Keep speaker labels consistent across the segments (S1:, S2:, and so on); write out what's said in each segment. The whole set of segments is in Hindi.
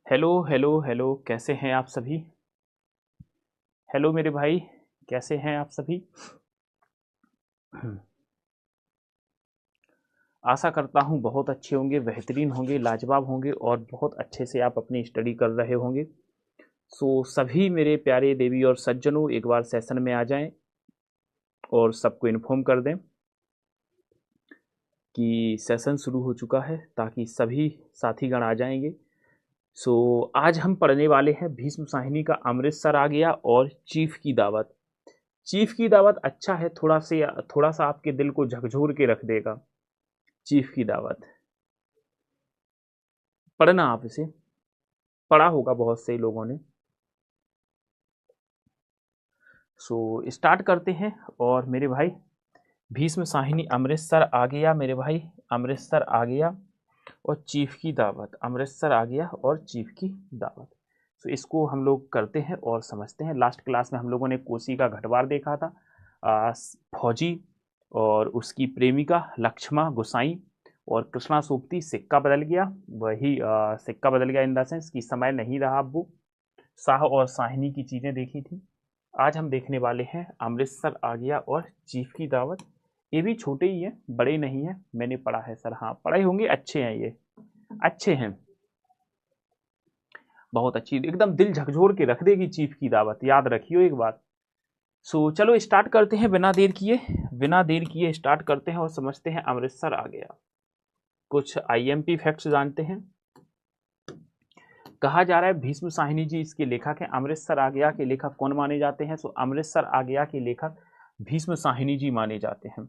S1: हेलो हेलो हेलो, कैसे हैं आप सभी। हेलो मेरे भाई, कैसे हैं आप सभी। आशा करता हूँ बहुत अच्छे होंगे, बेहतरीन होंगे, लाजवाब होंगे और बहुत अच्छे से आप अपनी स्टडी कर रहे होंगे। सभी मेरे प्यारे देवी और सज्जनों एक बार सेशन में आ जाएं और सबको इन्फॉर्म कर दें कि सेशन शुरू हो चुका है, ताकि सभी साथीगण आ जाएंगे। आज हम पढ़ने वाले हैं भीष्म साहिनी का अमृतसर आ गया और चीफ की दावत। चीफ की दावत अच्छा है, थोड़ा सा आपके दिल को झकझोर के रख देगा। चीफ की दावत पढ़ना, आप इसे पढ़ा होगा बहुत से लोगों ने। स्टार्ट करते हैं। और मेरे भाई, भीष्म साहिनी अमृतसर आ गया मेरे भाई, अमृतसर आ गया और चीफ की दावत, अमृतसर आ गया और चीफ की दावत। इसको हम लोग करते हैं और समझते हैं। लास्ट क्लास में हम लोगों ने कोसी का घटवार देखा था। फौजी और उसकी प्रेमिका लक्ष्मा गोसाई और कृष्णा सोबती, सिक्का बदल गया। वही सिक्का बदल गया इन द सेंस कि समय नहीं रहा। अब वो शाह और साहिनी की चीज़ें देखी थी। आज हम देखने वाले हैं अमृतसर आ गया और चीफ की दावत। ये भी छोटे ही हैं, बड़े नहीं हैं। मैंने पढ़ा है सर, हाँ पढ़े होंगे, अच्छे हैं ये, अच्छे हैं, बहुत अच्छी, एकदम दिल झकझोर के रख देगी चीफ की दावत, याद रखियो एक बात। चलो स्टार्ट करते हैं बिना देर किए, बिना देर किए स्टार्ट करते हैं और समझते हैं अमृतसर आ गया। कुछ आईएमपी फैक्ट्स जानते हैं। कहा जा रहा है भीष्म साहिनी जी इसके लेखक हैं। अमृतसर आ गया के लेखक कौन माने जाते हैं? अमृतसर आ गया के लेखक भीष्म साहिनी जी माने जाते हैं।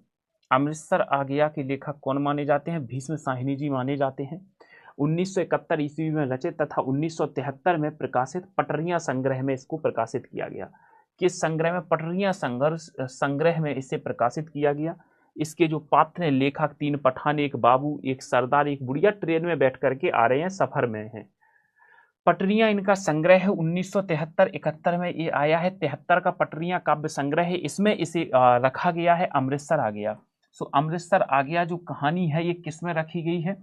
S1: अमृतसर आ गया के लेखक कौन माने जाते हैं? भीष्म साहिनी जी माने जाते हैं। 1971 ईस्वी में रचित तथा 1973 में प्रकाशित पटरियां संग्रह में इसको प्रकाशित किया गया। किस संग्रह में? पटरियां संघर्ष संग्रह में इसे प्रकाशित किया गया। इसके जो पात्र हैं लेखक, 3 पठान, एक बाबू, एक सरदार, एक बुढ़िया, ट्रेन में बैठ करके आ रहे हैं, सफर में हैं। पटरियां इनका संग्रह है। 1973-71 में ये आया है। 73 का पटरियां काव्य संग्रह है, इसमें इसे रखा गया है अमृतसर आ गया। अमृतसर आ गया जो कहानी है ये किस में रखी गई है?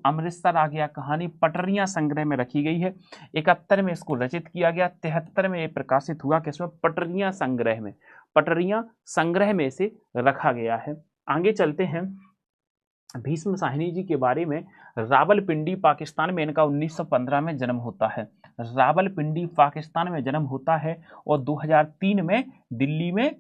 S1: अमृतसर आ गया कहानी पटरियां संग्रह में रखी गई है। 71 में इसको रचित किया गया, 73 में ये प्रकाशित हुआ किसमें? पटरियां संग्रह में। पटरियां संग्रह में इसे रखा गया है। आगे चलते हैं भीष्म साहिनी जी के बारे में। रावलपिंडी पाकिस्तान में इनका 1915 में जन्म होता है। रावलपिंडी पाकिस्तान में जन्म होता है और 2003 में दिल्ली में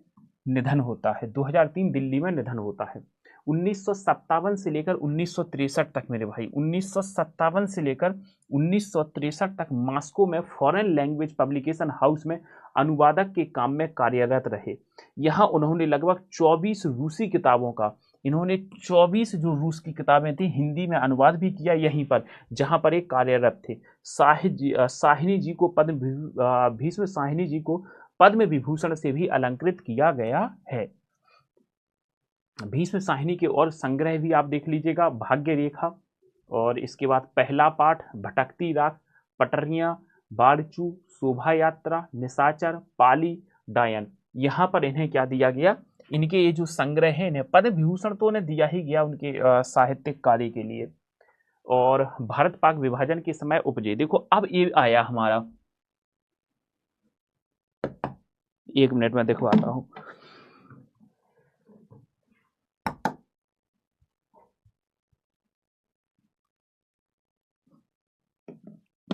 S1: निधन होता है। 2003 दिल्ली में निधन होता है। 1957 से लेकर 1963 तक मेरे भाई, 1957 से लेकर 1963 तक मॉस्को में फॉरेन लैंग्वेज पब्लिकेशन हाउस में अनुवादक के काम में कार्यरत रहे। यहाँ उन्होंने लगभग 24 रूसी किताबों का, इन्होंने 24 जो रूस की किताबें थी हिंदी में अनुवाद भी किया यहीं पर, जहां पर एक कार्यरत थे। साहिनी जी को भीष्म साहिनी जी को पद्म विभूषण से भी अलंकृत किया गया है। भीष्म साहिनी के और संग्रह भी आप देख लीजिएगा, भाग्य रेखा, और इसके बाद पहला पाठ, भटकती राख, पटरियां, बारचू, शोभा यात्रा, निशाचर, पाली, डायन। यहाँ पर इन्हें क्या दिया गया? इनके ये जो संग्रह है इन्हें पद्म विभूषण तो उन्हें दिया ही गया उनके साहित्यिक कार्य के लिए। और भारत पाक विभाजन के समय उपजे, देखो अब ये आया हमारा, एक मिनट में देखो आता हूं।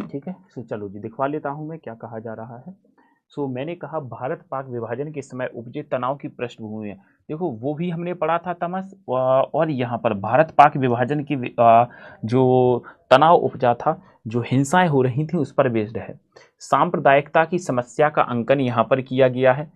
S1: ठीक है, चलो जी दिखवा लेता हूं मैं क्या कहा जा रहा है। मैंने कहा भारत पाक विभाजन के समय उपजे तनाव की पृष्ठभूमि है। देखो वो भी हमने पढ़ा था तमस, और यहाँ पर भारत पाक विभाजन की जो तनाव उपजा था, जो हिंसाएं हो रही थी उस पर बेस्ड है। सांप्रदायिकता की समस्या का अंकन यहाँ पर किया गया है।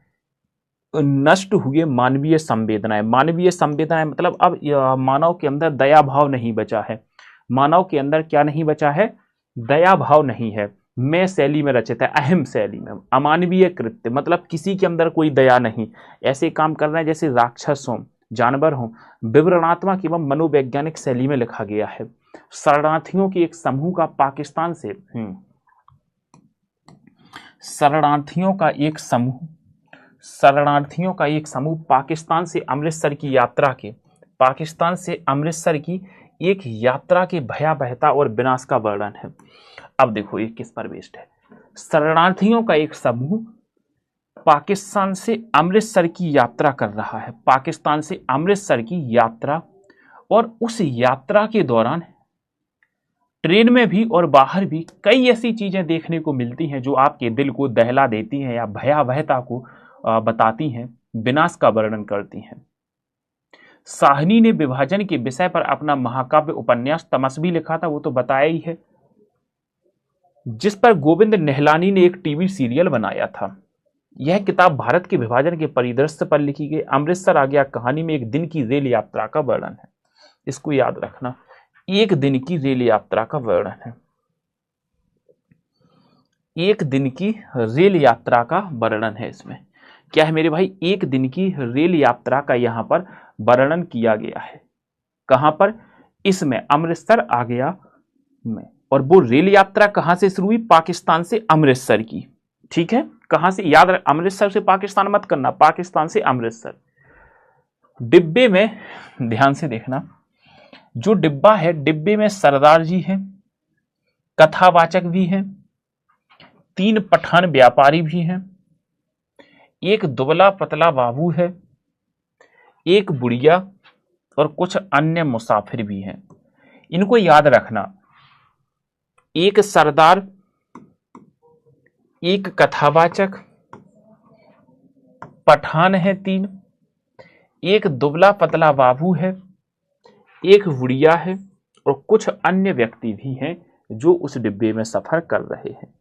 S1: नष्ट हुए मानवीय संवेदनाएं, मानवीय संवेदनाएं मतलब अब मानव के अंदर दया भाव नहीं बचा है। मानव के अंदर क्या नहीं बचा है? दया भाव नहीं है। मैं शैली में रचित है, अहम शैली में, अमानवीय कृत्य मतलब किसी के अंदर कोई दया नहीं, ऐसे काम कर रहे हैं जैसे राक्षस हों, जानवर हों। विवरणात्मक एवं मनोवैज्ञानिक शैली में लिखा गया है। शरणार्थियों के एक समूह का पाकिस्तान से शरणार्थियों का एक समूह शरणार्थियों का एक समूह पाकिस्तान से अमृतसर की यात्रा के, पाकिस्तान से अमृतसर की एक यात्रा के भयावहता और विनाश का वर्णन है। अब देखो ये किस पर बेस्ड है। शरणार्थियों का एक समूह पाकिस्तान से अमृतसर की यात्रा कर रहा है, पाकिस्तान से अमृतसर की यात्रा, और उस यात्रा के दौरान ट्रेन में भी और बाहर भी कई ऐसी चीजें देखने को मिलती हैं जो आपके दिल को दहला देती हैं या भयावहता को बताती हैं, विनाश का वर्णन करती हैं। साहनी ने विभाजन के विषय पर अपना महाकाव्य उपन्यास तमस्वी लिखा था, वो तो बताया ही है, जिस पर गोविंद निहलानी ने एक टीवी सीरियल बनाया था। यह किताब भारत के विभाजन के परिदृश्य पर लिखी गई अमृतसर आ गया कहानी में एक दिन की रेल यात्रा का वर्णन है। इसको याद रखना, एक दिन की रेल यात्रा का वर्णन है, एक दिन की रेल यात्रा का वर्णन है। इसमें क्या है मेरे भाई, एक दिन की रेल यात्रा का यहां पर वर्णन किया गया है। कहां पर, इसमें अमृतसर आ गया में। और वो रेल यात्रा कहां से शुरू हुई, पाकिस्तान से अमृतसर की। ठीक है, कहां से, याद रख, अमृतसर से पाकिस्तान मत करना, पाकिस्तान से अमृतसर। डिब्बे में ध्यान से देखना, जो डिब्बा है, डिब्बे में सरदार जी हैं, कथावाचक भी हैं, 3 पठान व्यापारी भी हैं, एक दुबला पतला बाबू है, एक बुढ़िया और कुछ अन्य मुसाफिर भी हैं। इनको याद रखना, एक सरदार, एक कथावाचक, पठान है 3, एक दुबला पतला बाबू है, एक बुढ़िया है और कुछ अन्य व्यक्ति भी हैं जो उस डिब्बे में सफर कर रहे हैं,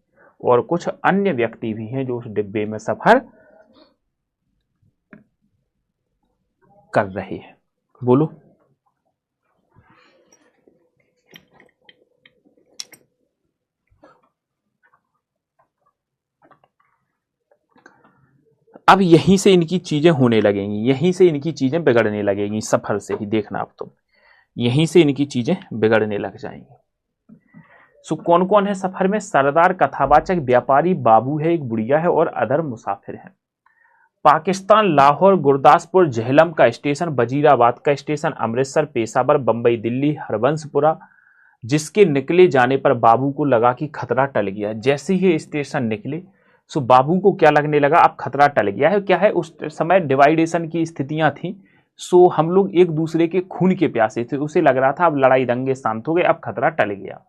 S1: और कुछ अन्य व्यक्ति भी हैं जो उस डिब्बे में सफर कर रहे हैं। बोलो। अब यहीं से इनकी चीजें होने लगेंगी, यहीं से इनकी चीजें बिगड़ने लगेंगी, सफर से ही देखना अब तुम, यहीं से इनकी चीजें बिगड़ने लग जाएंगी। सो कौन कौन है सफर में, सरदार, कथावाचक, व्यापारी, बाबू है, एक बुढ़िया है और अदर मुसाफिर हैं। पाकिस्तान लाहौर, गुरदासपुर, झेलम का स्टेशन, वजीराबाद का स्टेशन, अमृतसर, पेशावर, बंबई, दिल्ली, हरबंसपुरा, जिसके निकले जाने पर बाबू को लगा कि खतरा टल गया। जैसे ही स्टेशन निकले सो बाबू को क्या लगने लगा, अब खतरा टल गया है। क्या है, उस समय डिवाइडेशन की स्थितियां थी, सो हम लोग एक दूसरे के खून के प्यासे थे, उसे लग रहा था अब लड़ाई दंगे शांत हो गए, अब खतरा टल गया।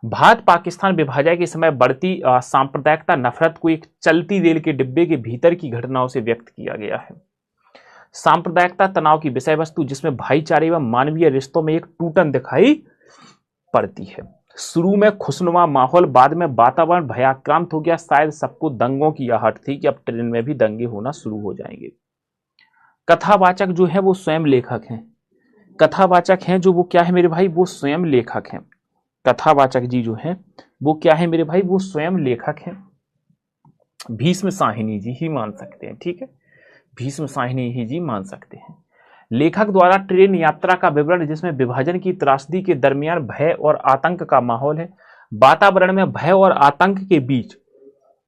S1: भारत पाकिस्तान विभाजन के समय बढ़ती सांप्रदायिकता नफरत को एक चलती रेल के डिब्बे के भीतर की घटनाओं से व्यक्त किया गया है। सांप्रदायिकता तनाव की विषय वस्तु जिसमें भाईचारे व मानवीय रिश्तों में एक टूटन दिखाई पड़ती है। शुरू में खुशनुमा माहौल, बाद में वातावरण भयाक्रांत हो गया। शायद सबको दंगों की आहट थी कि अब ट्रेन में भी दंगे होना शुरू हो जाएंगे। कथावाचक जो है वो स्वयं लेखक हैं, कथावाचक हैं जो वो क्या है मेरे भाई, वो स्वयं लेखक हैं। कथावाचक जी जो है वो क्या है मेरे भाई, वो स्वयं लेखक हैं। भीष्म साहिनी जी ही मान सकते हैं, ठीक है, भीष्म साहिनी ही जी मान सकते हैं। लेखक द्वारा ट्रेन यात्रा का विवरण जिसमें विभाजन की त्रासदी के दरमियान भय और आतंक का माहौल है। वातावरण में भय और आतंक के बीच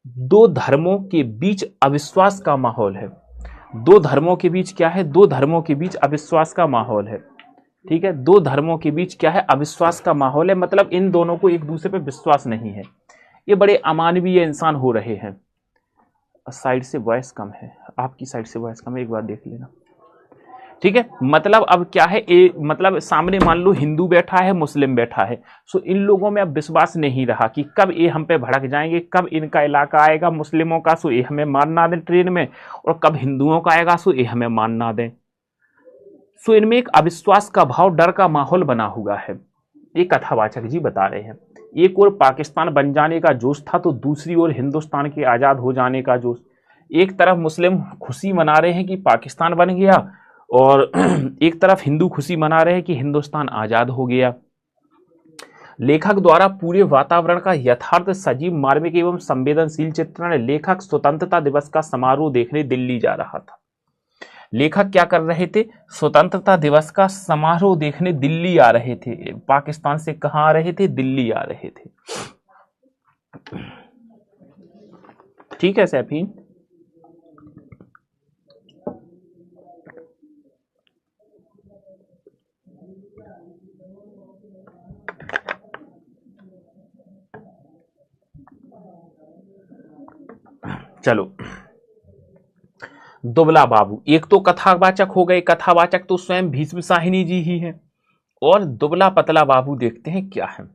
S1: दो धर्मों के बीच अविश्वास का माहौल है। दो धर्मों के बीच क्या है, दो धर्मों के बीच अविश्वास का माहौल है। ठीक है, दो धर्मों के बीच क्या है, अविश्वास का माहौल है, मतलब इन दोनों को एक दूसरे पर विश्वास नहीं है। ये बड़े अमानवीय इंसान हो रहे हैं। साइड से वॉइस कम है, आपकी साइड से वॉइस कम है, एक बार देख लेना। ठीक है, मतलब अब क्या है, मतलब सामने मान लो हिंदू बैठा है, मुस्लिम बैठा है, सो इन लोगों में अब विश्वास नहीं रहा कि कब ये हम पे भड़क जाएंगे, कब इनका इलाका आएगा मुस्लिमों का सो ये हमें मार ना दें ट्रेन में, और कब हिंदुओं का आएगा सो ये हमें मार ना दें। सो इनमें एक अविश्वास का भाव, डर का माहौल बना हुआ है, ये कथावाचक जी बता रहे हैं। एक ओर पाकिस्तान बन जाने का जोश था तो दूसरी ओर हिंदुस्तान के आजाद हो जाने का जोश। एक तरफ मुस्लिम खुशी मना रहे हैं कि पाकिस्तान बन गया, और एक तरफ हिंदू खुशी मना रहे हैं कि हिंदुस्तान आजाद हो गया। लेखक द्वारा पूरे वातावरण का यथार्थ, सजीव, मार्मिक एवं संवेदनशील चित्रण। लेखक स्वतंत्रता दिवस का समारोह देखने दिल्ली जा रहा था। लेखक क्या कर रहे थे, स्वतंत्रता दिवस का समारोह देखने दिल्ली आ रहे थे। पाकिस्तान से कहां आ रहे थे, दिल्ली आ रहे थे। ठीक है सैफीन, चलो, दुबला बाबू, एक तो कथावाचक हो गए, कथावाचक तो स्वयं भीष्म साहिनी जी ही है, और दुबला पतला बाबू देखते हैं क्या है।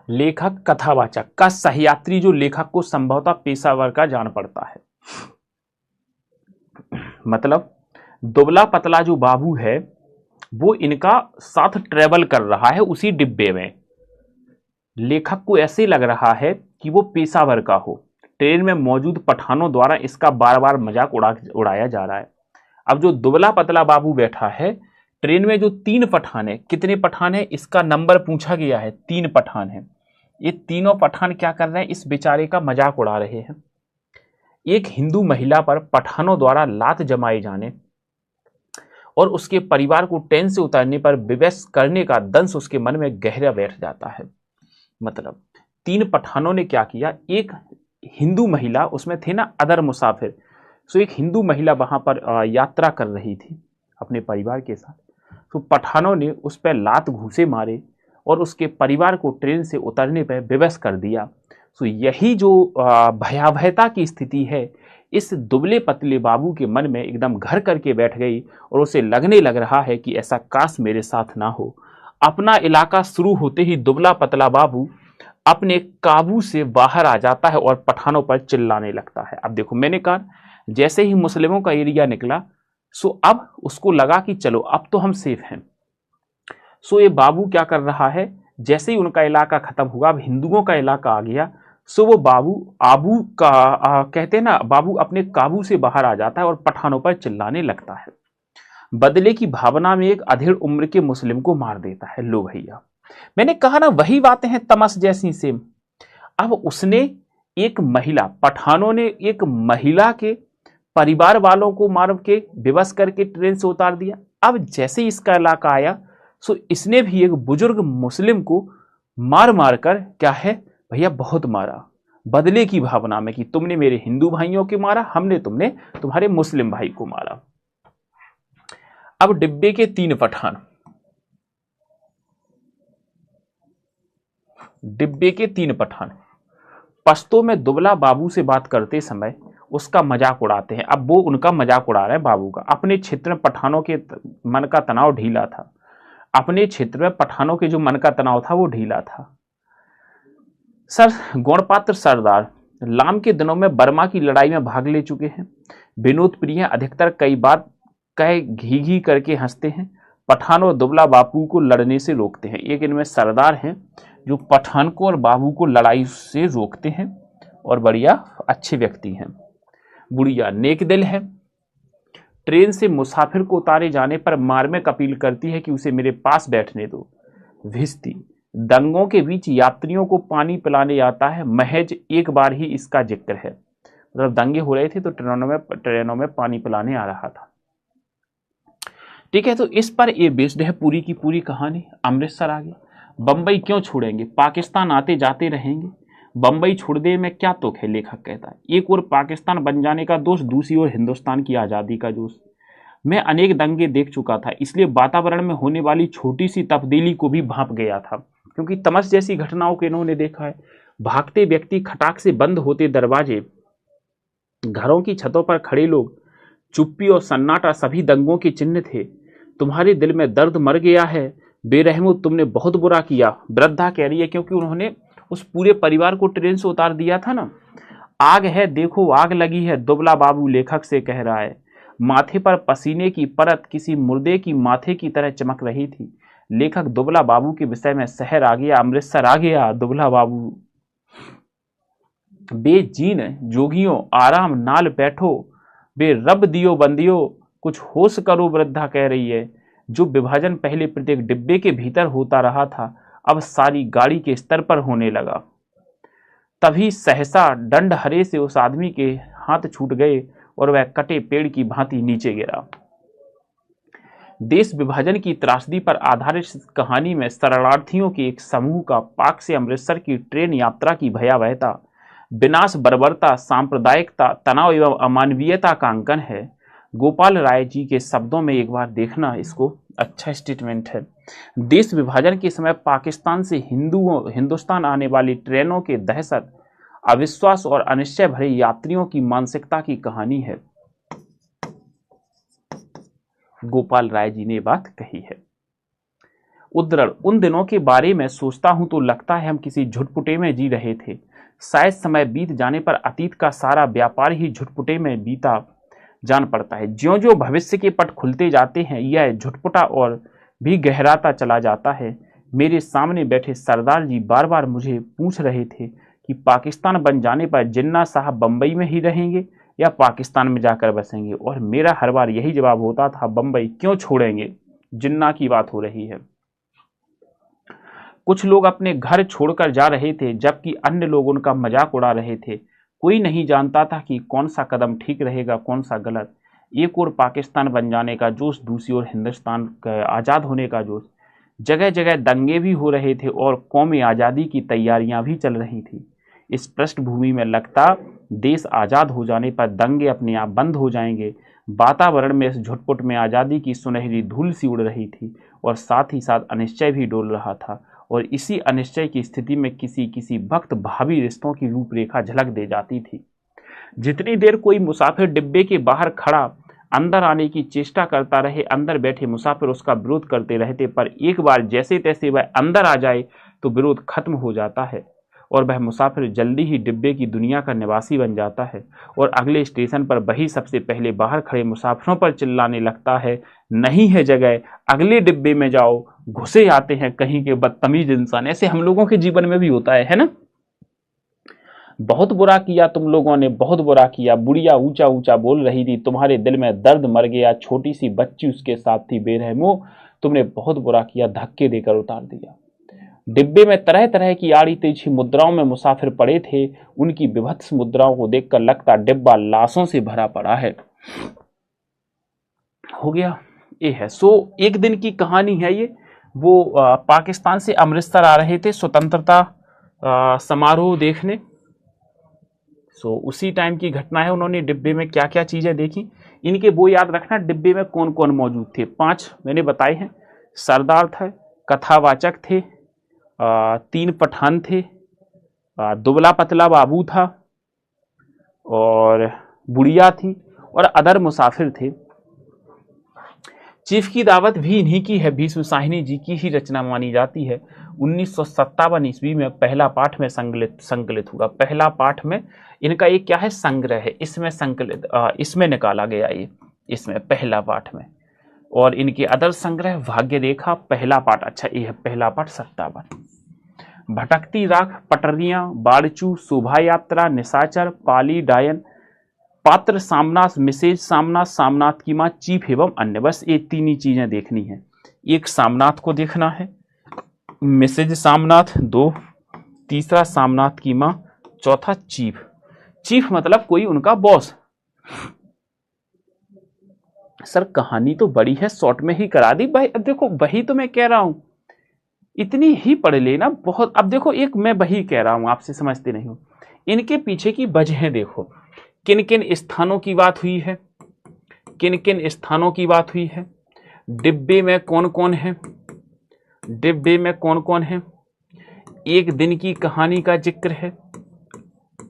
S1: लेखक कथावाचक का सहयात्री जो लेखक को संभवतः पेशावर का जान पड़ता है। मतलब दुबला पतला जो बाबू है वो इनका साथ ट्रेवल कर रहा है उसी डिब्बे में। लेखक को ऐसे लग रहा है कि वो पेशावर का हो। ट्रेन में मौजूद पठानों द्वारा इसका बार बार मजाक उड़ाया जा रहा है। अब जो दुबला पतला बाबू बैठा है ट्रेन में, जो 3 पठान है, कितने पठान है इसका नंबर पूछा गया है, 3 पठान है। ये तीनों पठान क्या कर रहे हैं, इस बेचारे का मजाक उड़ा रहे हैं। एक हिंदू महिला पर पठानों द्वारा लात जमाए जाने और उसके परिवार को ट्रेन से उतारने पर विवश करने का दंश उसके मन में गहरा बैठ जाता है। मतलब 3 पठानों ने क्या किया, एक हिंदू महिला, उसमें थे ना अदर मुसाफिर, सो एक हिंदू महिला वहां पर यात्रा कर रही थी अपने परिवार के साथ, तो पठानों ने उस पर लात घूंसे मारे और उसके परिवार को ट्रेन से उतरने पर विवश कर दिया। सो यही जो भयावहता की स्थिति है इस दुबले पतले बाबू के मन में एकदम घर करके बैठ गई और उसे लगने लग रहा है कि ऐसा काश मेरे साथ ना हो। अपना इलाका शुरू होते ही दुबला पतला बाबू अपने काबू से बाहर आ जाता है और पठानों पर चिल्लाने लगता है। अब देखो, मैंने कहा जैसे ही मुस्लिमों का एरिया निकला सो अब उसको लगा कि चलो अब तो हम सेफ हैं। सो ये बाबू क्या कर रहा है, जैसे ही उनका इलाका खत्म हुआ अब हिंदुओं का इलाका आ गया, सो वो बाबू कहते हैं ना, बाबू अपने काबू से बाहर आ जाता है और पठानों पर चिल्लाने लगता है। बदले की भावना में एक अधेड़ उम्र के मुस्लिम को मार देता है। लो भैया, मैंने कहा ना वही बातें हैं तमस जैसी सेम। अब उसने एक महिला, पठानों ने एक महिला के परिवार वालों को मार के विवश करके ट्रेन से उतार दिया। अब जैसे ही इसका इलाका आया सो इसने भी एक बुजुर्ग मुस्लिम को मार मार कर क्या है भैया बहुत मारा, बदले की भावना में कि तुमने मेरे हिंदू भाइयों को मारा, हमने तुमने तुम्हारे मुस्लिम भाई को मारा। अब डिब्बे के 3 पठान, डिब्बे के 3 पठान पश्तो में दुबला बाबू से बात करते समय उसका मजाक उड़ाते हैं। अब वो उनका मजाक उड़ा रहे हैं बाबू का। अपने क्षेत्र में पठानों के मन का तनाव ढीला था, अपने क्षेत्र में पठानों के जो मन का तनाव था वो ढीला था। सर गौणपात्र सरदार लाम के दिनों में बर्मा की लड़ाई में भाग ले चुके हैं। विनोद प्रिय अधिकतर कई बार कह घी घी करके हंसते हैं। पठान और दुबला बापू को लड़ने से रोकते हैं। एक इनमें सरदार हैं जो पठान को और बाबू को लड़ाई से रोकते हैं और बढ़िया अच्छे व्यक्ति हैं। बुढ़िया नेक दिल है। ट्रेन से मुसाफिर को उतारे जाने पर मार्मिक अपील करती है कि उसे मेरे पास बैठने दो। भिस्ती दंगों के बीच यात्रियों को पानी पिलाने आता है। महज एक बार ही इसका जिक्र है, मतलब दंगे हो रहे थे तो ट्रेनों में पानी पिलाने आ रहा था। ठीक है, तो इस पर ये बेस्ड है पूरी की पूरी कहानी। अमृतसर आ गया। बंबई क्यों छोड़ेंगे, पाकिस्तान आते जाते रहेंगे, बंबई छोड़ दे में क्या तुक है, लेखक कहता है। एक और पाकिस्तान बन जाने का दोष, दूसरी ओर हिंदुस्तान की आज़ादी का जोश। मैं अनेक दंगे देख चुका था, इसलिए वातावरण में होने वाली छोटी सी तब्दीली को भी भांप गया था, क्योंकि तमस जैसी घटनाओं को इन्होंने देखा है। भागते व्यक्ति, खटाक से बंद होते दरवाजे, घरों की छतों पर खड़े लोग, चुप्पी और सन्नाटा सभी दंगों के चिन्ह थे। तुम्हारे दिल में दर्द मर गया है बेरहमो, तुमने बहुत बुरा किया, वृद्धा कह रही है, क्योंकि उन्होंने उस पूरे परिवार को ट्रेन से उतार दिया था ना। आग है देखो आग लगी है, दुबला बाबू लेखक से कह रहा है। माथे पर पसीने की परत किसी मुर्दे की माथे की तरह चमक रही थी। लेखक दुबला बाबू के विषय में शहर आ गया, अमृतसर आ गया। दुबला बाबू बेजीन जोगियों आराम नाल बैठो, बे रब दियो बंदियो कुछ होश करो, वृद्धा कह रही है। जो विभाजन पहले प्रत्येक डिब्बे के भीतर होता रहा था अब सारी गाड़ी के स्तर पर होने लगा। तभी सहसा डंड हरे से उस आदमी के हाथ छूट गए और वह कटे पेड़ की भांति नीचे गिरा। देश विभाजन की त्रासदी पर आधारित कहानी में शरणार्थियों के एक समूह का पाक से अमृतसर की ट्रेन यात्रा की भयावहता, विनाश, बर्बरता, सांप्रदायिकता, तनाव एवं अमानवीयता का अंकन है। गोपाल राय जी के शब्दों में एक बार देखना इसको, अच्छा स्टेटमेंट है। देश विभाजन के समय पाकिस्तान से हिंदुस्तान आने वाली ट्रेनों के दहशत अविश्वास और अनिश्चय भरे यात्रियों की मानसिकता की कहानी है। गोपाल राय जी ने बात कही है। उद्धरण, उन दिनों के बारे में सोचता हूं तो लगता है हम किसी झुटपुटे में जी रहे थे। शायद समय बीत जाने पर अतीत का सारा व्यापार ही झुटपुटे में बीता जान पड़ता है। ज्यों ज्यों भविष्य के पट खुलते जाते हैं यह झुटपुटा और भी गहराता चला जाता है। मेरे सामने बैठे सरदार जी बार बार मुझे पूछ रहे थे कि पाकिस्तान बन जाने पर जिन्ना साहब बंबई में ही रहेंगे या पाकिस्तान में जाकर बसेंगे, और मेरा हर बार यही जवाब होता था, बंबई क्यों छोड़ेंगे, जिन्ना की बात हो रही है। कुछ लोग अपने घर छोड़कर जा रहे थे जबकि अन्य लोग उनका मजाक उड़ा रहे थे। कोई नहीं जानता था कि कौन सा कदम ठीक रहेगा, कौन सा गलत। एक ओर पाकिस्तान बन जाने का जोश, दूसरी ओर हिंदुस्तान आज़ाद होने का जोश। जगह जगह दंगे भी हो रहे थे और कौमी आज़ादी की तैयारियां भी चल रही थी। इस पृष्ठभूमि में लगता देश आज़ाद हो जाने पर दंगे अपने आप बंद हो जाएंगे। वातावरण में इस झुटपुट में आज़ादी की सुनहरी धूल सी उड़ रही थी और साथ ही साथ अनिश्चय भी डोल रहा था। और इसी अनिश्चय की स्थिति में किसी किसी वक्त भावी रिश्तों की रूपरेखा झलक दे जाती थी। जितनी देर कोई मुसाफिर डिब्बे के बाहर खड़ा अंदर आने की चेष्टा करता रहे, अंदर बैठे मुसाफिर उसका विरोध करते रहते, पर एक बार जैसे तैसे वह अंदर आ जाए तो विरोध खत्म हो जाता है और वह मुसाफिर जल्दी ही डिब्बे की दुनिया का निवासी बन जाता है और अगले स्टेशन पर वही सबसे पहले बाहर खड़े मुसाफिरों पर चिल्लाने लगता है, नहीं है जगह, अगले डिब्बे में जाओ, घुसे आते हैं कहीं के बदतमीज इंसान। ऐसे हम लोगों के जीवन में भी होता है ना। बहुत बुरा किया तुम लोगों ने, बहुत बुरा किया। बुढ़िया ऊंचा ऊंचा बोल रही थी, तुम्हारे दिल में दर्द मर गया। छोटी सी बच्ची उसके साथ थी बेरहमो, तुमने बहुत बुरा किया, धक्के देकर उतार दिया। डिब्बे में तरह तरह की आड़ी तिरछी मुद्राओं में मुसाफिर पड़े थे। उनकी विभत्स मुद्राओं को देखकर लगता डिब्बा लाशों से भरा पड़ा है। हो गया ये है। सो एक दिन की कहानी है ये। वो पाकिस्तान से अमृतसर आ रहे थे स्वतंत्रता समारोह देखने। उसी टाइम की घटना है। उन्होंने डिब्बे में क्या क्या चीजें देखी, इनके वो याद रखना। डिब्बे में कौन कौन मौजूद थे, 5 मैंने बताए हैं। सरदार थे, कथावाचक थे, 3 पठान थे, दुबला पतला बाबू था और बुढ़िया थी और अदर मुसाफिर थे। चीफ की दावत भी इन्हीं की है, भीष्म साहिनी जी की ही रचना मानी जाती है। 1957 ईस्वी में पहला पाठ में संकलित हुआ। पहला पाठ में इनका एक क्या है, संग्रह है, इसमें संकलित इसमें निकाला गया ये, इसमें पहला पाठ में। और इनके अदर संग्रह भाग्य रेखा, पहला पाठ, अच्छा ये है पहला पाठ 57। भटकती राख, पटरियां, बाड़चू, शोभा यात्रा, निशाचर, पाली डायन, पात्र सामनाथ, मिसेज सामनाथ, सामनाथ की मां, चीफ एवं अन्य। बस ये 3 ही चीजें देखनी है। एक सामनाथ को देखना है, मिसेज सामनाथ 2, तीसरा सामनाथ की मां, चौथा चीफ। चीफ मतलब कोई उनका बॉस। सर कहानी तो बड़ी है, शॉर्ट में ही करा दी भाई। अब देखो वही तो मैं कह रहा हूं, इतनी ही पढ़ लेना बहुत। अब देखो एक मैं वही कह रहा हूं, आपसे समझते नहीं हो। इनके पीछे की वजहें देखो, किन किन स्थानों की बात हुई है, किन किन स्थानों की बात हुई है, डिब्बे में कौन कौन है, डिब्बे में कौन कौन है, एक दिन की कहानी का जिक्र है,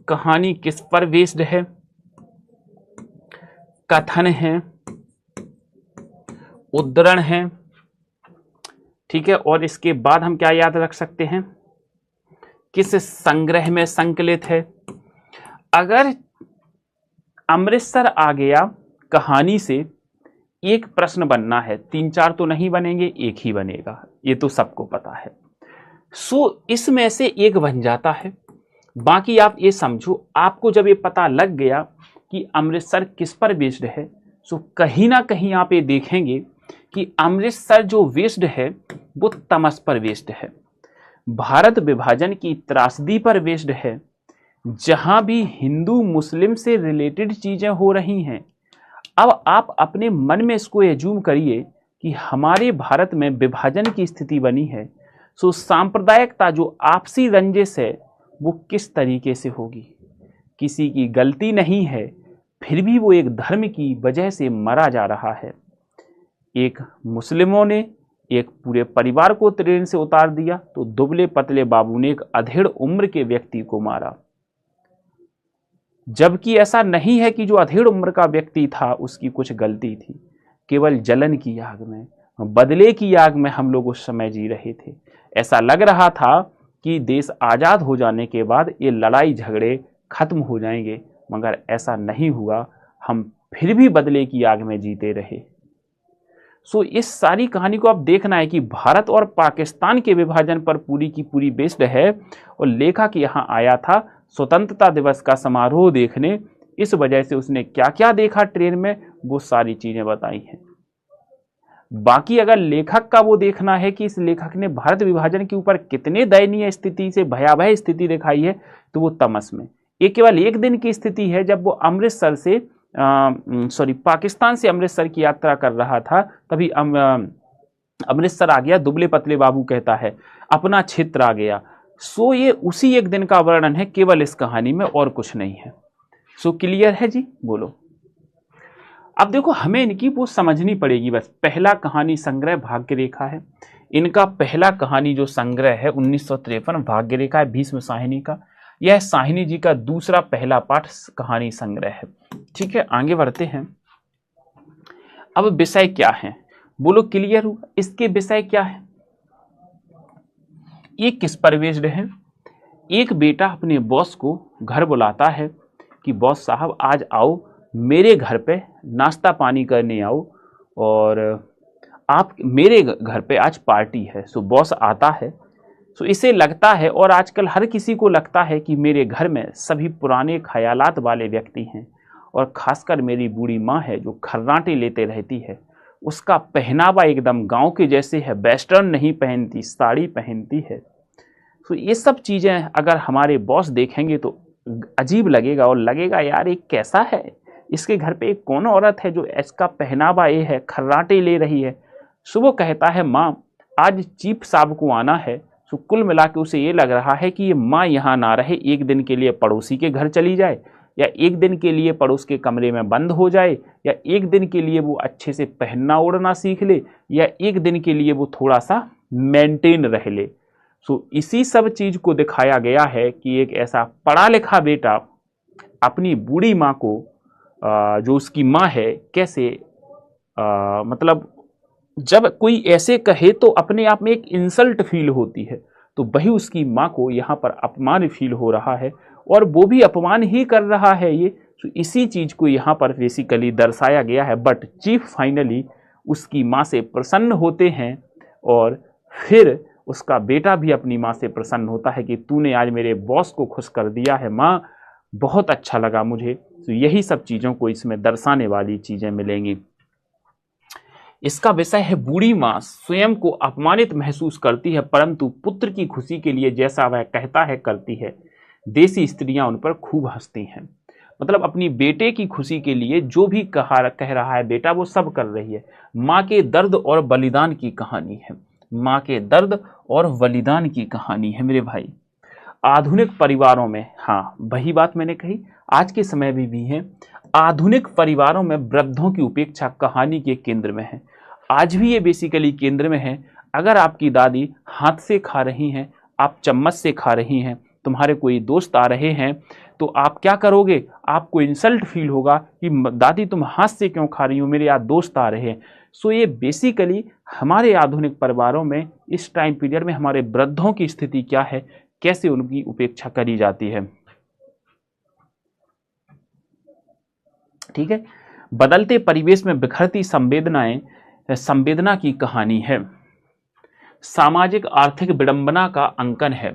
S1: कहानी किस पर बेस्ड है, कथन है, उद्धरण है, ठीक है। और इसके बाद हम क्या याद रख सकते हैं, किस संग्रह में संकलित है। अगर अमृतसर आ गया कहानी से एक प्रश्न बनना है, 3-4 तो नहीं बनेंगे, एक ही बनेगा, ये तो सबको पता है। इसमें से एक बन जाता है। बाकी आप ये समझो, आपको जब ये पता लग गया कि अमृतसर किस पर बेस्ड है, कहीं ना कहीं आप ये देखेंगे कि अमृतसर जो बेस्ड है वो तमस पर बेस्ड है, भारत विभाजन की त्रासदी पर बेस्ड है। जहां भी हिंदू मुस्लिम से रिलेटेड चीजें हो रही हैं, अब आप अपने मन में इसको एज्यूम करिए कि हमारे भारत में विभाजन की स्थिति बनी है। सांप्रदायिकता जो आपसी रंजिश है वो किस तरीके से होगी। किसी की गलती नहीं है, फिर भी वो एक धर्म की वजह से मरा जा रहा है। एक मुस्लिमों ने एक पूरे परिवार को ट्रेन से उतार दिया, तो दुबले पतले बाबू ने एक अधेड़ उम्र के व्यक्ति को मारा। जबकि ऐसा नहीं है कि जो अधेड़ उम्र का व्यक्ति था उसकी कुछ गलती थी। केवल जलन की आग में, बदले की आग में हम लोग उस समय जी रहे थे। ऐसा लग रहा था कि देश आजाद हो जाने के बाद ये लड़ाई झगड़े खत्म हो जाएंगे, मगर ऐसा नहीं हुआ। हम फिर भी बदले की आग में जीते रहे। सो इस सारी कहानी को आप देखना है कि भारत और पाकिस्तान के विभाजन पर पूरी की पूरी बेस्ड है। और लेखक यहाँ आया था स्वतंत्रता दिवस का समारोह देखने, इस वजह से उसने क्या क्या देखा ट्रेन में वो सारी चीजें बताई हैं। बाकी अगर लेखक का वो देखना है कि इस लेखक ने भारत विभाजन के ऊपर कितने दयनीय स्थिति से भयावह स्थिति दिखाई है, तो वो तमस में ये केवल एक दिन की स्थिति है। जब वो अमृतसर से पाकिस्तान से अमृतसर की यात्रा कर रहा था, तभी अमृतसर आ गया। दुबले पतले बाबू कहता है अपना क्षेत्र आ गया। सो ये उसी एक दिन का वर्णन है केवल इस कहानी में, और कुछ नहीं है। सो क्लियर है जी, बोलो। अब देखो हमें इनकी वो समझनी पड़ेगी बस। पहला कहानी संग्रह भाग्य रेखा है। इनका पहला कहानी जो संग्रह है 1953 भाग्य रेखा है भीष्म साहिनी का। यह साहिनी जी का दूसरा पहला पाठ कहानी संग्रह है। ठीक है, आगे बढ़ते हैं। अब विषय क्या है, बोलो क्लियर हुआ? इसके विषय क्या है? ये किस पर बेस्ड है? एक बेटा अपने बॉस को घर बुलाता है कि बॉस साहब आज आओ मेरे घर पे नाश्ता पानी करने आओ, और आप मेरे घर पे आज पार्टी है। सो बॉस आता है। सो इसे लगता है, और आजकल हर किसी को लगता है कि मेरे घर में सभी पुराने ख्यालात वाले व्यक्ति हैं, और खासकर मेरी बूढ़ी माँ है जो खर्राटे लेते रहती है। उसका पहनावा एकदम गांव के जैसे है, वेस्टर्न नहीं पहनती, साड़ी पहनती है। तो ये सब चीज़ें अगर हमारे बॉस देखेंगे तो अजीब लगेगा, और लगेगा यार ये कैसा है, इसके घर पे एक कौन औरत है जो इसका पहनावा ये है, खर्राटे ले रही है। सो वो कहता है माँ आज चीफ साहब को आना है। सो कुल मिला के उसे ये लग रहा है कि ये माँ यहाँ ना रहे, एक दिन के लिए पड़ोसी के घर चली जाए, या एक दिन के लिए पड़ोस के कमरे में बंद हो जाए, या एक दिन के लिए वो अच्छे से पहनना ओढ़ना सीख ले, या एक दिन के लिए वो थोड़ा सा मेंटेन रह ले। सो इसी सब चीज को दिखाया गया है कि एक ऐसा पढ़ा लिखा बेटा अपनी बूढ़ी माँ को जो उसकी माँ है कैसे मतलब जब कोई ऐसे कहे तो अपने आप में एक इंसल्ट फील होती है, तो वही उसकी माँ को यहाँ पर अपमान फील हो रहा है, और वो भी अपमान ही कर रहा है ये। तो इसी चीज को यहाँ पर बेसिकली दर्शाया गया है। बट चीफ फाइनली उसकी माँ से प्रसन्न होते हैं, और फिर उसका बेटा भी अपनी माँ से प्रसन्न होता है कि तूने आज मेरे बॉस को खुश कर दिया है माँ, बहुत अच्छा लगा मुझे। तो यही सब चीज़ों को इसमें दर्शाने वाली चीज़ें मिलेंगी। इसका विषय है बूढ़ी माँ स्वयं को अपमानित महसूस करती है, परंतु पुत्र की खुशी के लिए जैसा वह कहता है करती है। देसी स्त्रियां उन पर खूब हंसती हैं। मतलब अपनी बेटे की खुशी के लिए जो भी कह रहा है बेटा वो सब कर रही है। माँ के दर्द और बलिदान की कहानी है। माँ के दर्द और बलिदान की कहानी है मेरे भाई। आधुनिक परिवारों में, हाँ वही बात मैंने कही, आज के समय में भी है। आधुनिक परिवारों में वृद्धों की उपेक्षा कहानी के केंद्र में है। आज भी ये बेसिकली केंद्र में है। अगर आपकी दादी हाथ से खा रही हैं, आप चम्मच से खा रही हैं, तुम्हारे कोई दोस्त आ रहे हैं, तो आप क्या करोगे? आपको इंसल्ट फील होगा कि दादी तुम हाथ से क्यों खा रही हो, मेरे यहाँ दोस्त आ रहे हैं। सो ये बेसिकली हमारे आधुनिक परिवारों में इस टाइम पीरियड में हमारे वृद्धों की स्थिति क्या है, कैसे उनकी उपेक्षा करी जाती है। ठीक है, बदलते परिवेश में बिखरती संवेदना की कहानी है। सामाजिक आर्थिक विडंबना का अंकन है।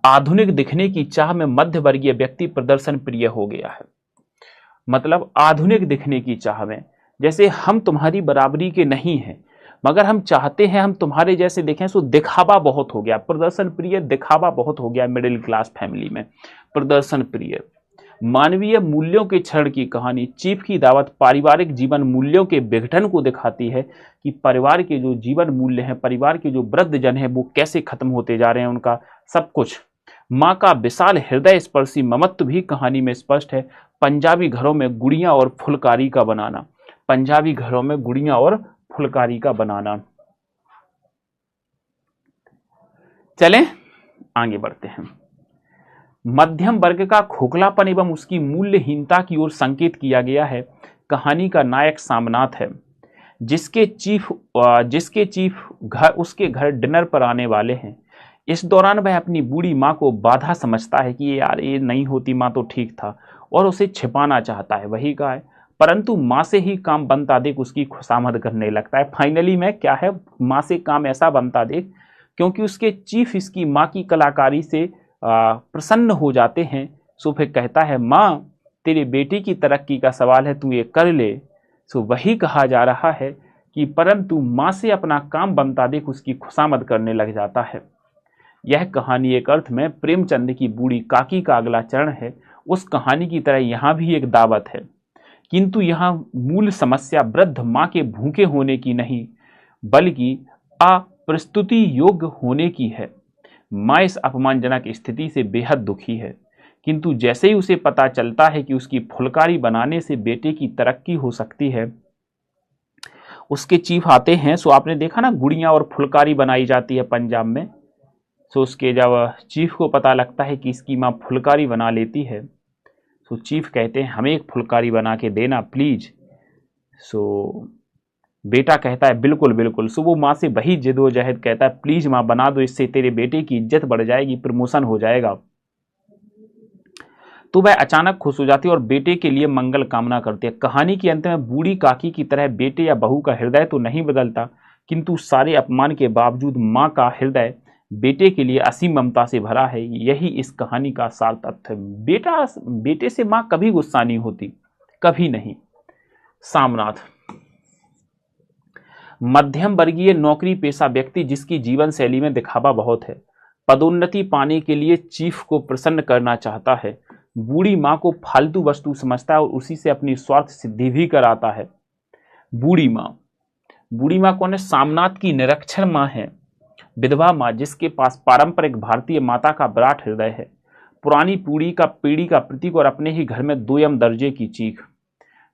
S1: आधुनिक दिखने की चाह में मध्य वर्गीय व्यक्ति प्रदर्शन प्रिय हो गया है। मतलब आधुनिक दिखने की चाह में, जैसे हम तुम्हारी बराबरी के नहीं हैं, मगर हम चाहते हैं हम तुम्हारे जैसे दिखें। सो दिखावा बहुत हो गया, प्रदर्शन प्रिय, दिखावा बहुत हो गया मिडिल क्लास फैमिली में, प्रदर्शन प्रिय। मानवीय मूल्यों के क्षरण की कहानी। चीफ की दावत पारिवारिक जीवन मूल्यों के विघटन को दिखाती है कि परिवार के जो जीवन मूल्य हैं, परिवार के जो वृद्ध जन हैं, वो कैसे खत्म होते जा रहे हैं, उनका सब कुछ। माँ का विशाल हृदय स्पर्शी ममत्व भी कहानी में स्पष्ट है। पंजाबी घरों में गुड़ियां और फुलकारी का बनाना। पंजाबी घरों में गुड़ियां और फुलकारी का बनाना। चलें आगे बढ़ते हैं। मध्यम वर्ग का खोखलापन एवं उसकी मूल्यहीनता की ओर संकेत किया गया है। कहानी का नायक सामनाथ है, जिसके चीफ घर उसके घर डिनर पर आने वाले हैं। इस दौरान वह अपनी बूढ़ी माँ को बाधा समझता है कि यार ये नहीं होती माँ तो ठीक था, और उसे छिपाना चाहता है, वही का है। परंतु माँ से ही काम बनता देख उसकी खुशामद करने लगता है। फाइनली में क्या है, माँ से काम ऐसा बनता देख, क्योंकि उसके चीफ इसकी माँ की कलाकारी से प्रसन्न हो जाते हैं। सो फिर कहता है, माँ तेरे बेटी की तरक्की का सवाल है, तू ये कर ले। सो वही कहा जा रहा है कि परंतु माँ से अपना काम बनता देख उसकी खुशामद करने लग जाता है। यह कहानी एक अर्थ में प्रेमचंद की बूढ़ी काकी का अगला चरण है। उस कहानी की तरह यहाँ भी एक दावत है, किंतु यहाँ मूल समस्या वृद्ध माँ के भूखे होने की नहीं, बल्कि अप्रस्तुति योग्य होने की है। माँ इस अपमानजनक स्थिति से बेहद दुखी है, किंतु जैसे ही उसे पता चलता है कि उसकी फुलकारी बनाने से बेटे की तरक्की हो सकती है, उसके चीफ आते हैं। सो आपने देखा ना, गुड़ियाँ और फुलकारी बनाई जाती है पंजाब में। सो उसके जब चीफ को पता लगता है कि इसकी माँ फुलकारी बना लेती है, सो चीफ कहते हैं हमें एक फुलकारी बना के देना प्लीज। सो बेटा कहता है बिल्कुल बिल्कुल। सो वो माँ से वही जिद्दोजहद कहता है, प्लीज माँ बना दो, इससे तेरे बेटे की इज्जत बढ़ जाएगी, प्रमोशन हो जाएगा। तो वह अचानक खुश हो जाती है और बेटे के लिए मंगल कामना करती है। कहानी के अंत में बूढ़ी काकी की तरह बेटे या बहू का हृदय तो नहीं बदलता, किंतु सारे अपमान के बावजूद माँ का हृदय बेटे के लिए असीम ममता से भरा है। यही इस कहानी का सार तथ्य है। बेटे से माँ कभी गुस्सा नहीं होती, कभी नहीं। सामनाथ, मध्यम वर्गीय नौकरी पेशा व्यक्ति जिसकी जीवन शैली में दिखावा बहुत है, पदोन्नति पाने के लिए चीफ को प्रसन्न करना चाहता है, बूढ़ी माँ को फालतू वस्तु समझता है और उसी से अपनी स्वार्थ सिद्धि भी कराता है। बूढ़ी माँ कौन है? सामनाथ की निरक्षर माँ है, विधवा माँ, जिसके पास पारंपरिक भारतीय माता का विराट हृदय है, पुरानी पीढ़ी का प्रतीक और अपने ही घर में दोयम दर्जे की चीख।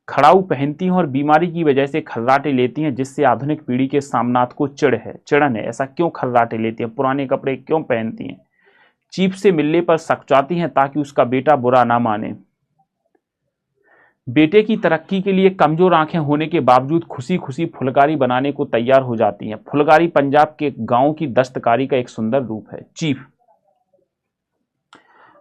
S1: खड़ाऊ पहनती हैं और बीमारी की वजह से खर्राटे लेती हैं, जिससे आधुनिक पीढ़ी के सामनाथ को चिड़न है। ऐसा क्यों खर्राटे लेती हैं, पुराने कपड़े क्यों पहनती हैं? चीफ से मिलने पर सकचाती हैं ताकि उसका बेटा बुरा ना माने। बेटे की तरक्की के लिए कमजोर आंखें होने के बावजूद खुशी खुशी फुलकारी बनाने को तैयार हो जाती हैं। फुलकारी पंजाब के गांव की दस्तकारी का एक सुंदर रूप है। चीफ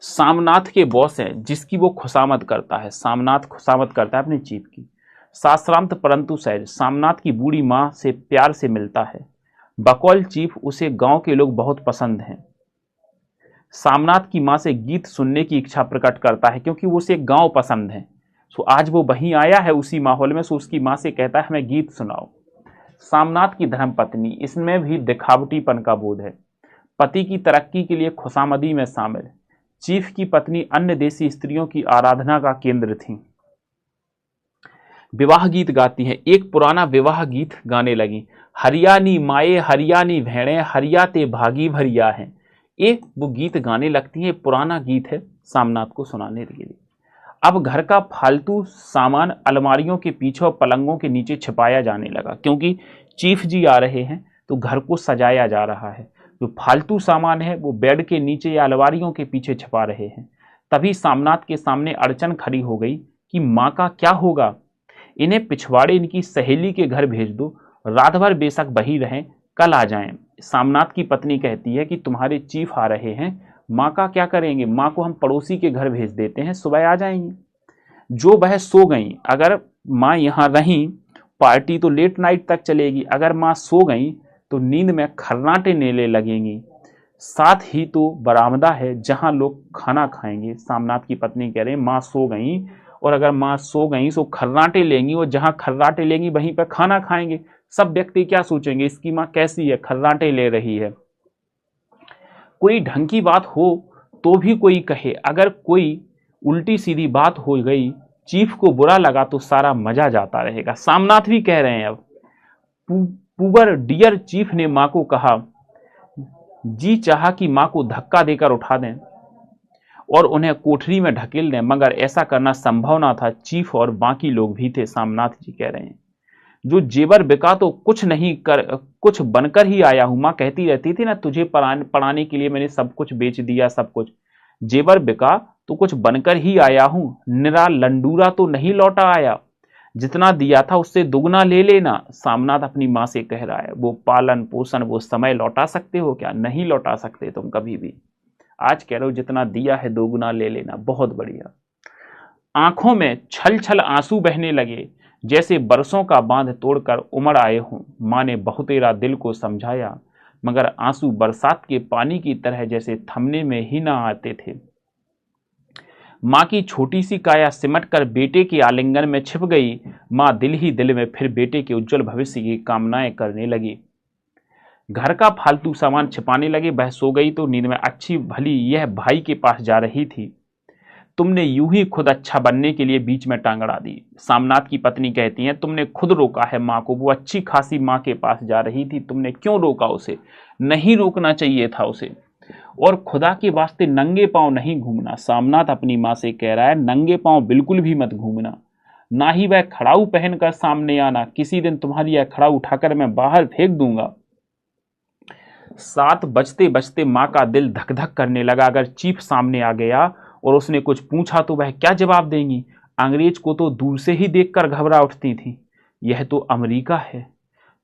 S1: सामनाथ के बॉस हैं, जिसकी वो खुशामद करता है। सामनाथ खुशामद करता है अपने चीफ की। साश्रांत परंतु सहज सामनाथ की बूढ़ी माँ से प्यार से मिलता है। बकौल चीफ उसे गांव के लोग बहुत पसंद हैं। सामनाथ की माँ से गीत सुनने की इच्छा प्रकट करता है, क्योंकि उसे गांव पसंद है। सो आज वो वहीं आया है उसी माहौल में। सो उसकी माँ से कहता है हमें गीत सुनाओ। सामनाथ की धर्मपत्नी, इसमें भी दिखावटीपन का बोध है, पति की तरक्की के लिए खुशामदी में शामिल। चीफ की पत्नी अन्य देसी स्त्रियों की आराधना का केंद्र थी। विवाह गीत गाती है। एक पुराना विवाह गीत गाने लगी, हरियाणी माए हरियाणी भेड़े हरियाते भागी भरिया है। एक वो गीत गाने लगती है, पुराना गीत है सामनाथ को सुनाने के लिए। अब घर का फालतू सामान अलमारियों के पीछे और पलंगों के नीचे छिपाया जाने लगा, क्योंकि चीफ जी आ रहे हैं तो घर को सजाया जा रहा है। जो फालतू सामान है वो बेड के नीचे या अलमारियों के पीछे छिपा रहे हैं। तभी सामनाथ के सामने अड़चन खड़ी हो गई कि माँ का क्या होगा। इन्हें पिछवाड़े इनकी सहेली के घर भेज दो, रात भर बेशक वही रहें, कल आ जाएं। सामनाथ की पत्नी कहती है कि तुम्हारे चीफ आ रहे हैं, माँ का क्या करेंगे? माँ को हम पड़ोसी के घर भेज देते हैं, सुबह आ जाएंगी। जो वह सो गई, अगर माँ यहाँ रहीं पार्टी तो लेट नाइट तक चलेगी, अगर माँ सो गई तो नींद में खर्राटे नेले लगेंगी। साथ ही तो बरामदा है जहां लोग खाना खाएंगे। सामनाथ की पत्नी कह रहे हैं माँ सो गई, और अगर माँ सो गई तो खर्राटे लेंगी, और जहां खर्राटे लेंगी वहीं पर खाना खाएंगे। सब व्यक्ति क्या सोचेंगे, इसकी माँ कैसी है, खर्राटे ले रही है। कोई ढंग की बात हो तो भी कोई कहे, अगर कोई उल्टी सीधी बात हो गई, चीफ को बुरा लगा तो सारा मजा जाता रहेगा। सामनाथ भी कह रहे हैं अब। पुअर डियर चीफ ने माँ को कहा, जी चाहा कि माँ को धक्का देकर उठा दें और उन्हें कोठरी में ढकेल दें, मगर ऐसा करना संभव ना था। चीफ और बाकी लोग भी थे। सामनाथ जी कह रहे हैं, जो जेवर बिका तो कुछ नहीं कर, कुछ बनकर ही आया हूं। माँ कहती रहती थी ना, तुझे पढ़ाने के लिए मैंने सब कुछ बेच दिया, सब कुछ। जेवर बिका तो कुछ बनकर ही आया हूं, निरा लंडूरा तो नहीं लौटा आया। जितना दिया था उससे दुगना ले लेना, सामनाथ अपनी माँ से कह रहा है। वो पालन पोषण वो समय लौटा सकते हो क्या? नहीं लौटा सकते तुम कभी भी। आज कह रहे हो जितना दिया है दोगुना ले लेना। बहुत बढ़िया। आंखों में छल छल आंसू बहने लगे, जैसे बरसों का बांध तोड़कर उमड़ आए हों। माँ ने बहुतेरा दिल को समझाया, मगर आंसू बरसात के पानी की तरह जैसे थमने में ही ना आते थे। माँ की छोटी सी काया सिमट कर बेटे के आलिंगन में छिप गई। माँ दिल ही दिल में फिर बेटे के उज्जवल भविष्य की कामनाएं करने लगी। घर का फालतू सामान छिपाने लगे। वह सो गई तो नींद में अच्छी भली यह भाई के पास जा रही थी। तुमने यूं ही खुद अच्छा बनने के लिए बीच में टांग अड़ा दी। सामनाथ की पत्नी कहती है, तुमने खुद रोका है माँ को। वो अच्छी खासी माँ के पास जा रही थी, तुमने क्यों रोका उसे? नहीं रोकना चाहिए था उसे। और खुदा के वास्ते नंगे पांव नहीं घूमना। सामनाथ अपनी माँ से कह रहा है, नंगे पांव बिल्कुल भी मत घूमना, ना ही वह खड़ाऊ पहनकर सामने आना। किसी दिन तुम्हारी यह खड़ाऊ उठाकर मैं बाहर फेंक दूंगा। 7 बजते बजते माँ का दिल धक धक करने लगा। अगर चीफ सामने आ गया और उसने कुछ पूछा तो वह क्या जवाब देंगी? अंग्रेज को तो दूर से ही देखकर घबरा उठती थी। यह तो अमेरिका है,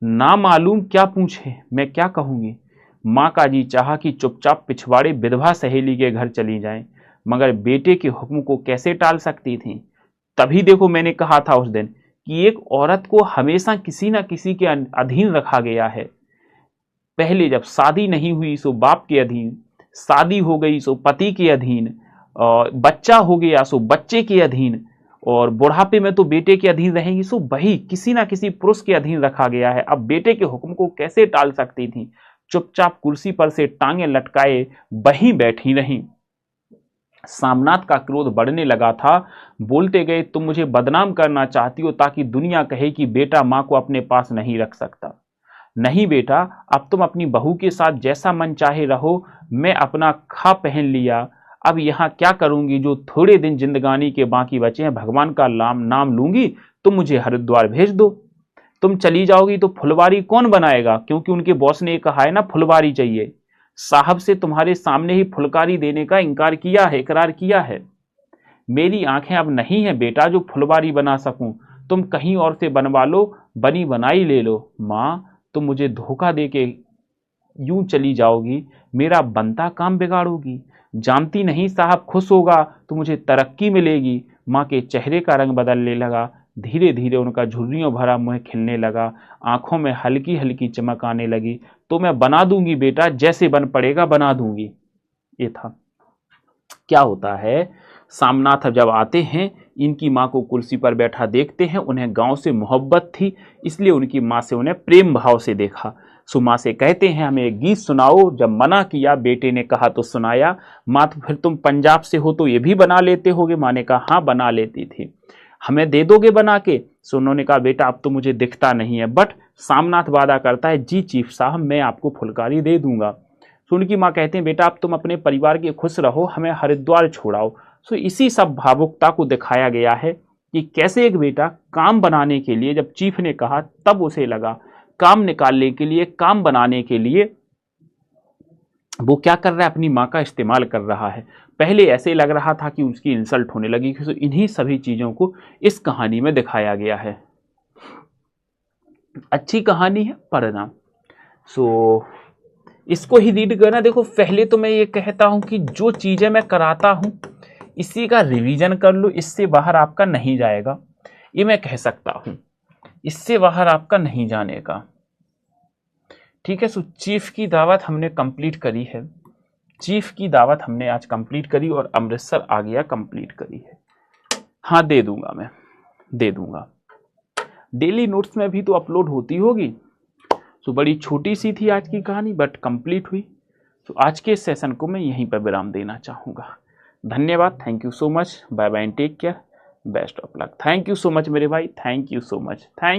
S1: ना मालूम क्या पूछे, मैं क्या कहूंगी। माँ का जी चाहा कि चुपचाप पिछवाड़े विधवा सहेली के घर चली जाए, मगर बेटे के हुक्म को कैसे टाल सकती थी। तभी देखो मैंने कहा था उस दिन कि एक औरत को हमेशा किसी न किसी के अधीन रखा गया है। पहले जब शादी नहीं हुई सो बाप के अधीन, शादी हो गई सो पति के अधीन, और बच्चा हो गया सो बच्चे के अधीन, और बुढ़ापे में तो बेटे के अधीन रहेंगी। सो वही किसी ना किसी पुरुष के अधीन रखा गया है। अब बेटे के हुक्म को कैसे टाल सकती थी? चुपचाप कुर्सी पर से टांगे लटकाए वहीं बैठी रही। सामनाथ का क्रोध बढ़ने लगा था। बोलते गए, तुम मुझे बदनाम करना चाहती हो ताकि दुनिया कहे कि बेटा माँ को अपने पास नहीं रख सकता। नहीं बेटा, अब तुम अपनी बहू के साथ जैसा मन चाहे रहो। मैं अपना खा पहन लिया, अब यहाँ क्या करूंगी? जो थोड़े दिन जिंदगानी के बाकी बचे हैं, भगवान का नाम लूंगी। तुम मुझे हरिद्वार भेज दो। तुम चली जाओगी तो फुलवारी कौन बनाएगा? क्योंकि उनके बॉस ने कहा है ना, फुलवारी चाहिए। साहब से तुम्हारे सामने ही फुलकारी देने का इनकार किया है, इकरार किया है। मेरी आंखें अब नहीं है बेटा जो फुलवारी बना सकूं। तुम कहीं और से बनवा लो, बनी बनाई ले लो। माँ, तुम मुझे धोखा दे के यूं चली जाओगी, मेरा बनता काम बिगाड़ोगी। जानती नहीं साहब खुश होगा तो मुझे तरक्की मिलेगी। माँ के चेहरे का रंग बदलने लगा। धीरे धीरे उनका झुर्रियों भरा मुंह खिलने लगा, आंखों में हल्की हल्की चमक आने लगी। तो मैं बना दूंगी बेटा, जैसे बन पड़ेगा बना दूंगी। ये था। क्या होता है, सामनाथ जब आते हैं, इनकी माँ को कुर्सी पर बैठा देखते हैं। उन्हें गांव से मोहब्बत थी, इसलिए उनकी माँ से उन्हें प्रेम भाव से देखा। सो माँ से कहते हैं, हमें एक गीत सुनाओ। जब मना किया, बेटे ने कहा तो सुनाया। माँ, तो फिर तुम पंजाब से हो तो ये भी बना लेते होगे? माँ ने कहा हाँ बना लेती थी। हमें दे दोगे बना के? सो उन्होंने कहा, बेटा अब तो मुझे दिखता नहीं है, बट सामनाथ वादा करता है, जी चीफ साहब मैं आपको फुलकारी दे दूंगा। सो उनकी माँ कहते हैं, बेटा अब तुम अपने परिवार के खुश रहो, हमें हरिद्वार छोड़ाओ। सो इसी सब भावुकता को दिखाया गया है कि कैसे एक बेटा काम बनाने के लिए, जब चीफ ने कहा तब उसे लगा, काम निकालने के लिए, काम बनाने के लिए वो क्या कर रहा है, अपनी माँ का इस्तेमाल कर रहा है। पहले ऐसे लग रहा था कि उसकी इंसल्ट होने लगी। तो इन्हीं सभी चीजों को इस कहानी में दिखाया गया है। अच्छी कहानी है, पढ़ना। सो इसको ही रीड करना। देखो पहले तो मैं ये कहता हूं कि जो चीजें मैं कराता हूं इसी का रिवीजन कर लो, इससे बाहर आपका नहीं जाएगा, ये मैं कह सकता हूं। इससे बाहर आपका नहीं जाने का। ठीक है। सो चीफ की दावत हमने कंप्लीट करी है। चीफ की दावत हमने आज कंप्लीट करी और अमृतसर आ गया कंप्लीट करी है। हाँ दे दूंगा, मैं दे दूंगा। डेली नोट्स में भी तो अपलोड होती होगी। सो बड़ी छोटी सी थी आज की कहानी, बट कंप्लीट हुई। तो आज के सेशन को मैं यहीं पर विराम देना चाहूँगा। धन्यवाद, thank you so much, bye bye and take care, best of luck. Thank you so much मेरे भाई, thank you so much, thank